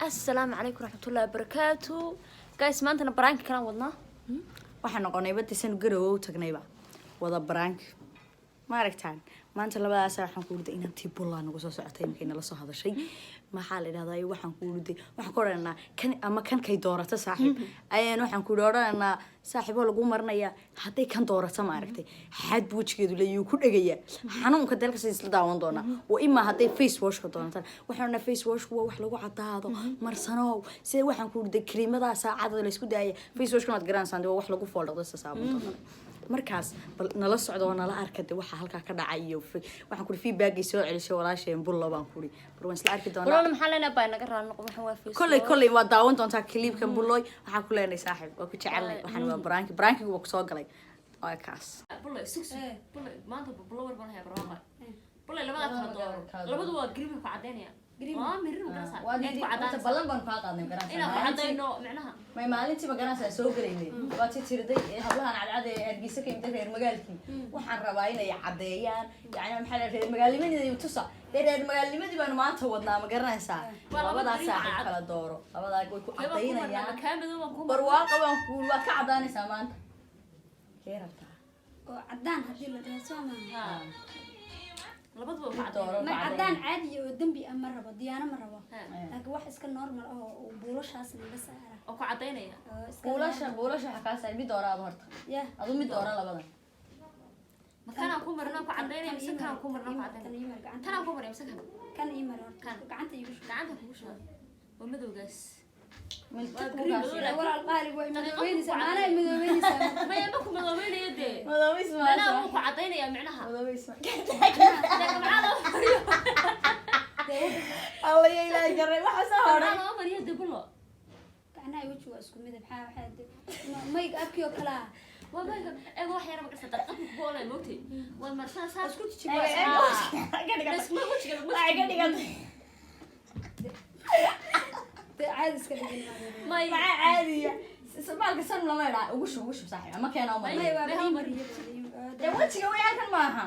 السلام عليكم ورحمة الله وبركاته. guys maantana baraanka kalaan wadnaa. waxaan noqonayba tisan garow tagnayba wada baraank ma aragtaan maanta labadaas waxaan ku wurday inaan tibulla nagu soo socotay markay nala soo hadashay maxaa la yiraahdaa waxaan ku wurday waxaan ku oranaa kan ama kan kay doorato saaxiib ayaan waxaan ku oranaa saaxiibo lagu marnaya haday kan doorato ma aragtay xad buujigeedu leeyahay ku dhagaya xanuunka dalka si isla daawan doona oo ima haday face wash ka doontaan waxaana face wash waa wax lagu cadaado marsano si waxaan ku wurday kreemada saacada la isku daaya face wash kana garan saan wax lagu foldado saabuunta markaas nala socdo nala arkay waxa halka ka dhacay iyo waxaan ku feedback soo celisay walaasheen bulla baan ku ri barwan isla arki doonaa bulla maxaa leena baa naga raal noqon waxaan waa face kulay waa daawan doontaa clipka bulloy waxaan ku leenahay saaxiib waa ku jecelnay waxaan waa brankigu waa soo galay oo kaas bulla bulla maanta bulla war baan haybar waa bulla labada kala dooro labadu waa green ku cadeynaya mirin garanaysaa waa cadaan balan baan ka qaadnay garanaysaa ina ku cadeyno macnaha may maalintii ma garanaysaa soo galeynay waa tirtirday hablahan cadcad ee hargeysa ka inta reer magaalkii waxaan rabaa inay cadeeyaan yani maxaa la reer magaalnimadii tusa reer magaalnimadii baan maanta wadnaa ma garanaysaa labadaas saaxiib kala dooro labadaas way ku cadeynayaan barwaaqo baan ku waa ka cadaanaysaa maanta keerabta oo cadaan hadii la dhaho Soomaaliya labadaba waa ma cadaan caadi oo dambi ama rabo diyaana ma rabo laakiin wax iska normal oo buulashaas laga saara oo ku cadeynaya buulasha waxa ka saar mid dooraba horta adu mid doora labada makana ku marna ku cadeynaya mise kan ku marna ku cadeynaya tan ku marna mise kan ii mar gacanta iigu soo waa madowgaas walaal qaali way madoobeynaysa maana madoobeynaysa ma yaba ku madoobeynaya de madoobeys ma ana ku cadeynaya macnaha madoobeys ma Allah ya ilaahay garay waxa soo horay ana mariyo de bulo kana ay wajhu isku midab waxa mayg abkiyo kala waa mayg eego wax yar ma ka sadaqad ku boolay moogtay waa marsan saas isku jijibay ga dhigan عادي اسكت ما عادي سبالك سن لما يرا وش صاحي ما كان او ما هي مريض ده وجهي ويا كان maaha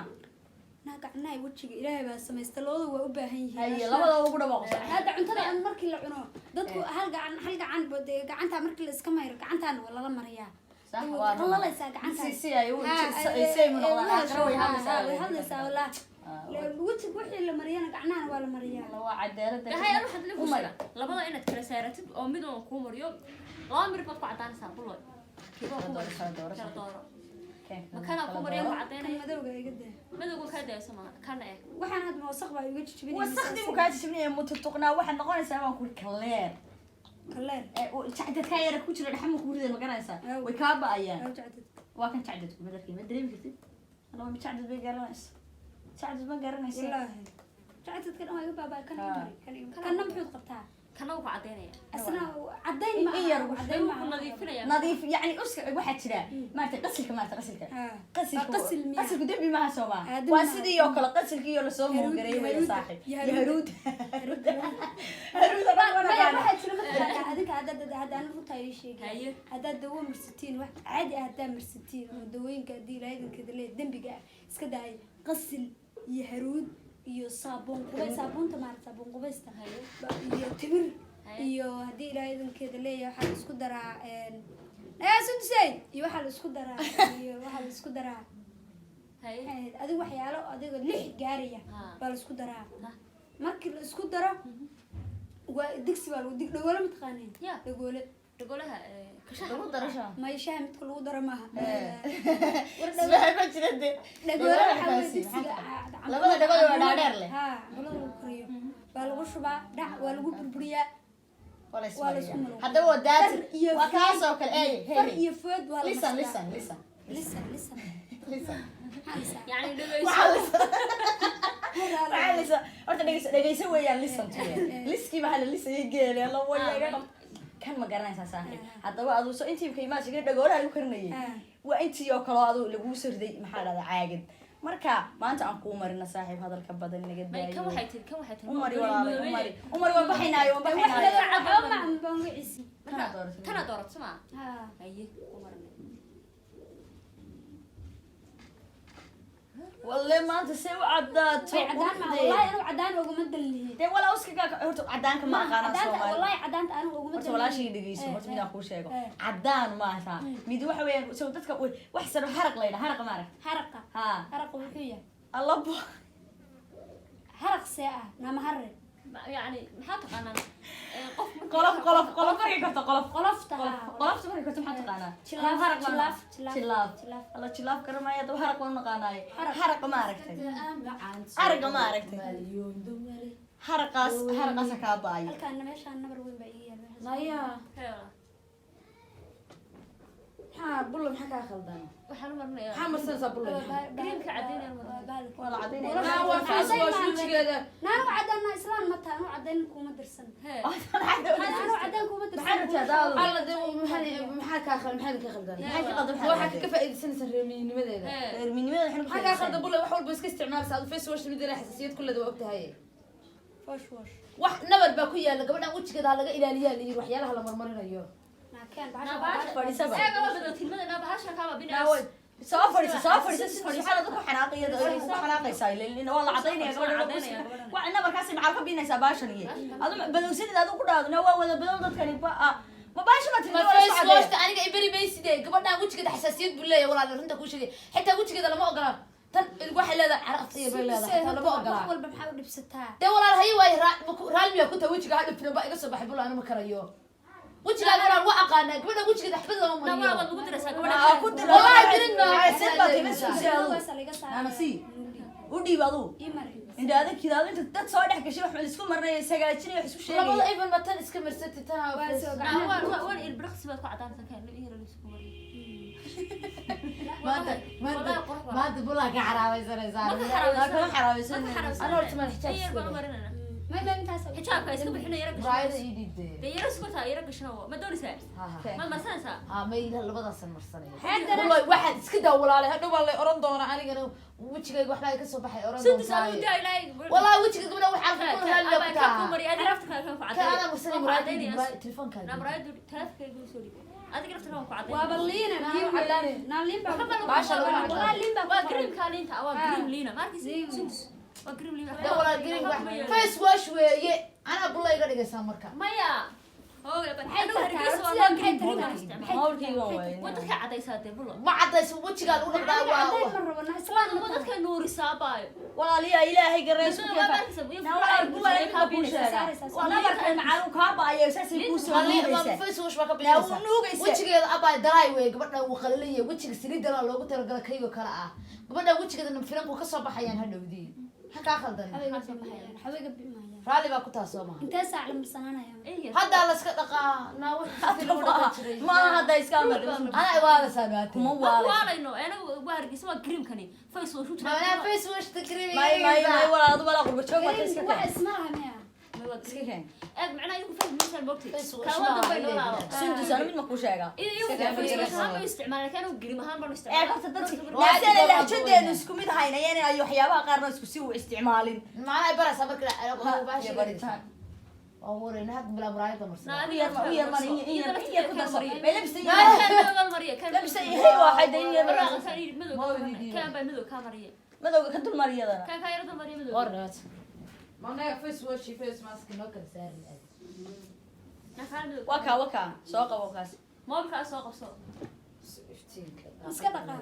naagacnay wajiga ilaahay baa sameystay labadu waa u baahan yihiin ay labada ugu dhawaaqo hada cuntada aan markii la cuno dadku hal gacan gacanta markii la iska mayro gacantaan waa la mariyaa صح waa la isa gacanta si ay u say mu noqdaan way hadlaysaa wallaah وجهك وحي اللي مريانا قعنانا ولا مريانا waa cadeerada هاي انا waxaad leeyahay labada inaad kala saaratid oo mid oo ku mariyo laba mir baad ku cadaanaysaa bulo kiiba ku dooro makana ku mariyo ku cadeynaya madowga iga daa madowga ka daayso ma kana waxaan had wasaq baa iga jijibinay wasaqdi mu ka jijibinay muttuqnaa waxa noqonaysaa waan ku kaleer jacdad ka yar ku jira dhaxmo ku riday ma garanaysaa way ka baayaan waa kan jacdad ku madarkii ma dareemi kartid ana ma jacdad bay garanaysaa ساعد ما قرنيس والله ساعد كان ما يبقى بقى كان نمحوط قبتها كانوا قاعدين أصلا عدين ما عدين ما نظيف يعني أسك واحد كذا ما تغسلك غسل دبي ما سوما واسدي يوكل غسل كيو لسوم وقريب يا صاحب يا هرود واحد شنو هذيك هذا أنا فوت هاي شيء هذا دواء مرستين واحد عادي هذا مرستين ودواين كدي لا يمكن كذا ليه دم بقى اسكداي غسل يهرود iyo sabon sabonta maar sabon qubeysta iyo timir iyo hadii ilaahay idinkeeda leeyahay waxa isku daraa sudisay iyo waxa isku daraa iyo waxa isku daraa adiga waxyaalo adiga 6 gaariya bal isku daraa markii la isku daro waa digsi baa lagu dig dhagoole ma taqaaneen dhagoolaha lagu darasho ma yashaa mid lagu daro maaha waxay ma jirade dhagoole waxa digsiga labada dhagool waa dhaadheer leh labada lagu kariyo baa lagu shubaa dhac waa lagu burburiyaa wala ismariya hadda waa daad waa kaas oo kale ay far iyo food waa listen يعني لسه horta dhageysa weeyaan listen to liski ma hal lisay geelay la wayaga kan ma garanaysaa saaxiib hadaba adu soo intii ka imaashay dhagoolaha lagu karinayay waa intii oo kale adu lagu sirday maxaa dhada caagid marka maanta aan ku marina saaxiib hadalka badan naga daayo kan waxay tir umari waa baxaynaayo kana doorat sama haye umarna والله ما أنت سوي عداد والله أنا عدان وقوم أدلني ده ولا أسكت هرت عدانك ما قانا والله cadaanta anigu uguma horta walaashii dhegeyso horta midaan kuu sheego cadaan ma aha mid waxa weeyaan soo dadka wax sano haraq la yidhaha haraqa ma arag haraqa ha haraqa wuxuu yahay allabo haraq see ah nama harre يعني محط قناة قلف markay karto qolofta qolofta markay karto maxaa taqaanaa jilaaf alla jilaaf karamaya dab haraq waan naqaanaaye haraq ma aragtay haraq ma aragtay haraqaas ka baay halkaan meeshaan nabar weyn baa ii yaal maya ha bulla maxaa ka khaldan waxaan marnaa maxaa marsanaysaa bulla greenka cadeynaya wala cadeynaya waa fiiswaashigeeda naanu cadana islaan ma taanu cadeyn kuma dirsan naanu cadeyn kuma dirsan alla de maxaa ka khaldan waxa ka faa'iideysanaysa reerminimadeeda maxaa ka khaldan bulla wax walba iska isticmaalsa aad face wash mid ilaa xasaasiyad kulleeda waa ogtahay wax nabar baa ku yaala gabadhan wejigeeda laga ilaaliyaa la yiri waxyaalaha la marmarinayo soo fadhiisa si fadhiisada ku xanaaqiyada ku xanaaqaysaa ilaa waa la cadeynaya gabadha waa nabarkaasi maxaa ka biinaysaa baashan iyo adu badowsanid adu ku dhaadna waa wada badow dadkani ma baasha ma tilmaamo face wash aniga ibari bayside gabadhan wejigeeda xasaasiyad buu leeyahay walaal runta ku sheegay xitaa wejigeeda lama ogola tan waxay leedahay caraqta iyo bay leedahay tan lama ogola walba maxaa u dhibsataa de walaal hay way raalmiya ku taa wejiga hadhifna ba iga soo baxay bulaan ma karayo wejigaada walaal waa aqaanaa gabadha wejigeeda xabad lama mariyo lagu diraysaa gabadha ku dira wallahi dirin ma seen baa timin ana si u dhiib adu indaada kidaado inta dad soo dhex gashay wax isku marnay sagaajinay wax isku sheegay labada even matan iska marsati tan waan ilbirqsi baad ku cadaansan kaan la yiri isku mariyo maanta bulla ka xaraabaysanaysaa ka xaraabaysan ana horta ma xijaab ما انت حجابك اسكو بخنا يرا رايده يديد يرا اسكو تا يرا قشنو ما دونيسا ما مرسنسا ما يلا labadaas marsanay wallahi waxaad iska dawlaalay hadhow baa la oran doona anigana wajigayga waxba ka soo baxay oran doona wallahi wajiga gabadha waxa ku raali ka ku mari adiga rafta ka ku caday ana marsanay muraadayda telefoonka namraad telefoonka soo dhig adiga rafta ka ku caday waa balliina biyo cadaane naalin baa baasha wallahi lin baa waa green kaalinta waa green liina markii وقرب لي ده ولا قريب فيس واش ويه انا بقول لك قاعد يسا مركا مايا هو يا بنت حلو هرقيس والله ودك عديسات بلو ما عديس وجهك الاولى waa rabana islaan ما ودك نوري ساباي walaaliya ilaahay gareyso nabarkan macaluu kaa baayo saasay kuu soo nuugaysaa فيس واش ما كبيرسا وجهك ابا دراي ويه gabadha uu qalilay wajiga saliidana loogu talagalay kaygo kala ah gabadha wajigeeda filanku ka soo baxayaan hadhowdii حكا خلدني حويقة بمايا رالي باكو تاسوما انت ساعة لما سنانا يا هذا لا اسك دقا ناوي ما هذا اسكامر انا ولا سنوات مو ولا انه انا وارقيس waa cream kani face wash ما انا face wash تكريمي ما ولا adu wala qurba joog ma iska واحد اسمها ميا iska keen اeg macna igu fahmi meeshan bogti Face wash ka wada bay noolaa suntu sana mid ma ku sheega iyo ma isticmaal kan uu green ahaan baan ee isticmaal horta dadka naasana lahjadeenu isku mid haynayeen ay waxyaabaha qaarna isku si u isticmaalin ما انا برا صبر كده انا باشي بريتان اورينا هاد بلا برايده مرسل ويا ما هي كده صبي لبس كان مريا كان لبس هي واحد هي مرا سرير مدو كان باي مدو كامريه madowga ka dul mariyadana كان كايرد مريا مدو ورات ما انا فيس واش فيس ماسك نو كان سهل waka soo qabo kaas mobilka soo qabso iska dhaqa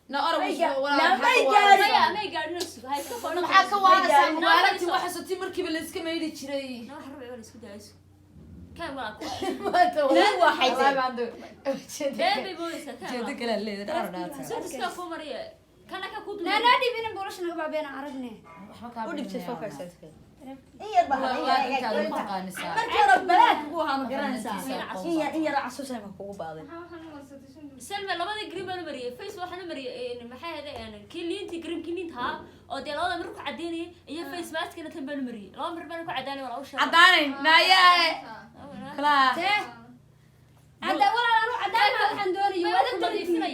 نا أرى ما يقعدنوس هاي كفر maxaa ka waanaysaa magaaladii waxa soo timirkii la iska meeydi jiray نو حرب ولا اسكو دايس كان ولا maanta waxay بيبي بويس كان jeeda kale leedahay ardaata سكسكا فمريا كان كا كود لا لا دي بينا بولش نغبا بين عربنا u dhibtay focus in yar baa taqaanisaa markii hore balaad ugu ahaa ma garanaysaa in yar casuusay ma kugu baaday سلمى لبادي جريم أنا مريء فيس واحد أنا مريء إن محل هذا يعني كلين تجريم كلين ها أو دي الله مركو عديني هي فيس ماسك كنا تنبل مريء لا مركو عداني ولا أوش عداني نايا خلاص عدا ولا أنا عداني waxaan doonayo wada تريفنا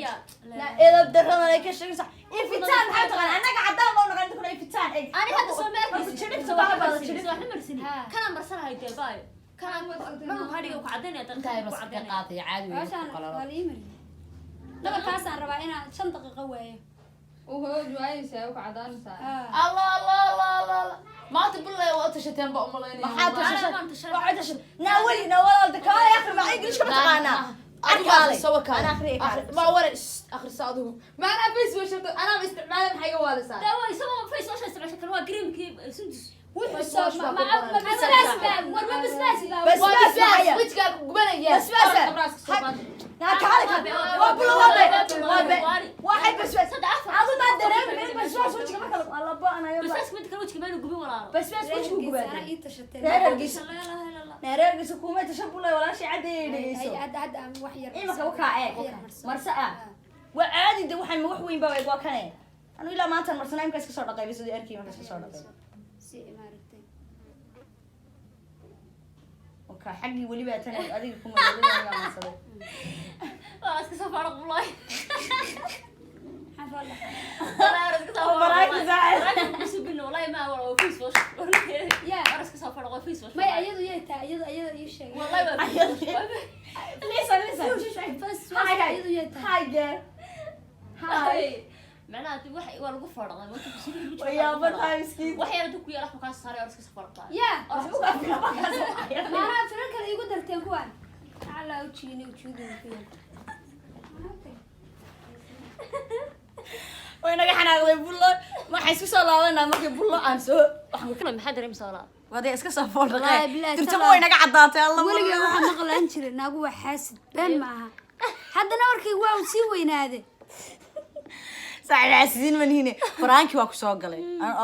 لا إذا بدرنا لك شيء صح إفتان حتى أنا قاعدة ما نقعد نقول إفتان أنا هذا سومر شربت واحد شربت واحد مرسني كان مرسنا هاي تباي كان مركو هذي وعداني انتهي بس قاطي عادي waa la yimid nabarkaasaan rabaa inaan 5 daqiiqo waayo وهو جوايسة وكعدانسة ah الله الله الله الله maanta bulle waa tashateen ba umaleynaya maxaa tashay naawali naawal kaale akhri ma English ka taqaana أنا سوى كان ما ورا آخر صادهم ما أنا فيس وش أنا باستعمال حاجة ولا صار لا هو يسوى فيس وش استعمال شكل هو كريم كيف سندس بس واحد بس عظم ما درين بس وش كمان الله بقى انا بس ما تكلمش كمان وجبين ولا بس وش جوجو انا اي تشتت نارجس كوما تشبله ولا شيء عادي اي عاد وحير اي ما كوكا مرسا وعادي ده waxaan wax weyn baa waa kanay anu ila maanta marsanaa imka iska soo dhaqay sidii arkii marka iska soo dhaqay si imaartay oka xaqi wali baa tan adiga kuma leeyahay ma masaday waa iska soo farq wallahi حفل بس بينه والله ما هو فيس وش يا راسك سافر هو فيس وش ما يعيدوا يتا يعيدوا يشيء والله ما ليس بس يعيدوا يتا هاي هاي معناها وحي waa lagu fadhaqay ma ku soo ويا بطاي مسكين waxay inta ku yeelo ka saaray oo iska safartaa يا ما انا فرنك اللي يقول درتين كوان على وجهي وجودي فيه وينك xanaaqday bullo waxay isku soo laabanaa markii bullo aan soo waxaan kala maxaa dareem soo waday iska soo foolqay dirtimo way naga cadaatay Allah waliga waxa maqlaan jiray naagu waa xaasid been ma aha haddana markii waa si weynaade saacadaasiin man hine baraanki waa ku soo galay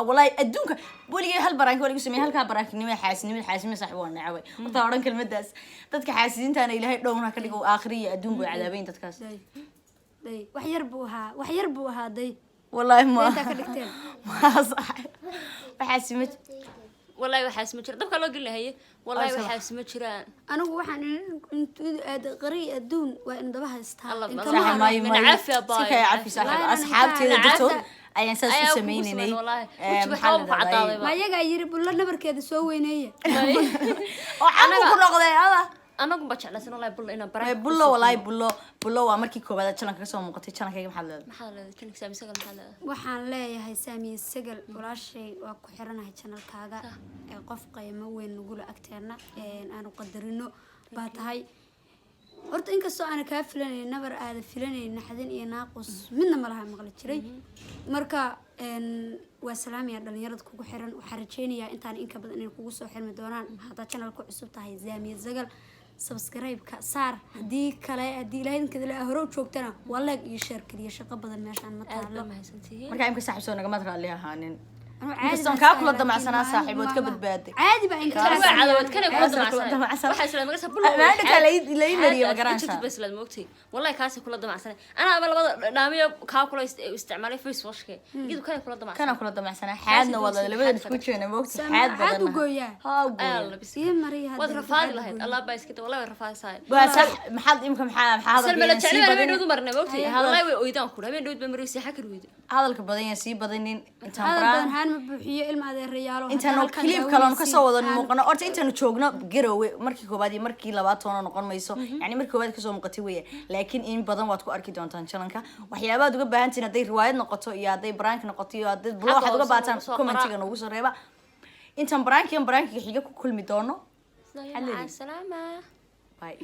wallahi adduunka waliga hal baraanki waliga sameeyay halka baraankinimo xaasinimo sax waa nacay horta oran kelmadaas dadka xaasidiintaana ilaahay dhowna ka dhigo aakhiriya adduunku ay cadaabayn dadkaas day wax yar buu ahaa day wallahi ma inta ka dhigteen ma sax waxaasima wallahi waxaas ma jiro dabka loo gelinahay wallahi waxaas ma jiraan anigu waxaan intuu aad qari adduun waa in dabaha istaa in صح ما عافية باي سكاي عافية صاحب أصحابتي دكتور أيان ساسو سمينيني ما يجا يري بولا نبركيد سو وينيه وعمو كل قضي هذا أنا قم بتشعل والله بولا إنا برا بولا والله بولا وامركي كوبا تشلنا كسو مقطع تشلنا كيف محل كأنك سامي سجل محل waxaan leeyahay saamiye sagal walaashay waa ku xiranahay channelkaaga ee qof qiimo weyn ugu la agteena aan qadarino baa tahay horta inkastoo aan ka filanay nabar aad filanay naxdin iyo naaqus midna ma laha maqli jiray marka waa salaamiya dhalinyarada kugu xiran waxa rajeynayaa intaan in ka badan inay kugu soo xirmi doonaan hada channelku cusub tahay saamiye sagal subscribe ka saar hadii kale hadii ilaahay idinka la hore joogtana waa like iyo share kaliya shaqo badan meeshaan ma taalo marka imka saaxiib soo naga madra ali ahaanin inkastoo kaa kula damacsanaa saaxiibood ka badbaaday caadi baa in kala cadawad kana kula damacsanaa waxa isla magarsa bulo maanta kale ilay mariyo magaranaysa bas la moogtay wallahi kaas kula damacsanaa ana ama labada dhaamiyo ka kula isticmaalay face wash ka gidu kana kula damacsanaa xaadna wada labada isku jeena moogtay xaad badan aad u gooyaa ha u gooyaa iyo mariya wad rafaad lahayd allah baa iska wallahi rafaad saay waa sax maxad imka maxaa salma la jecel ma dhow marna moogtay wallahi way oydaan ku habeen dhow ba marisi xakar weedo hadalka badan yahay si badanin intaan ma buuxiyo ilma adeerayaalo intaanu clip kaloon ka soo wada muuqano horta intaanu joogno garowe markii koobaad iyo markii labaad toona noqon mayso yani markii koobaad ka soo muuqatay weeye laakiin in badan waad ku arki doontaan channelka waxyaabaad uga baahan tihiin haday riwaayad noqoto iyo haday prank noqoto iyo haday blog waxaad uga baahan commentiga noogu soo reeba intaan prankiga xiga ku kulmi doono salaama bye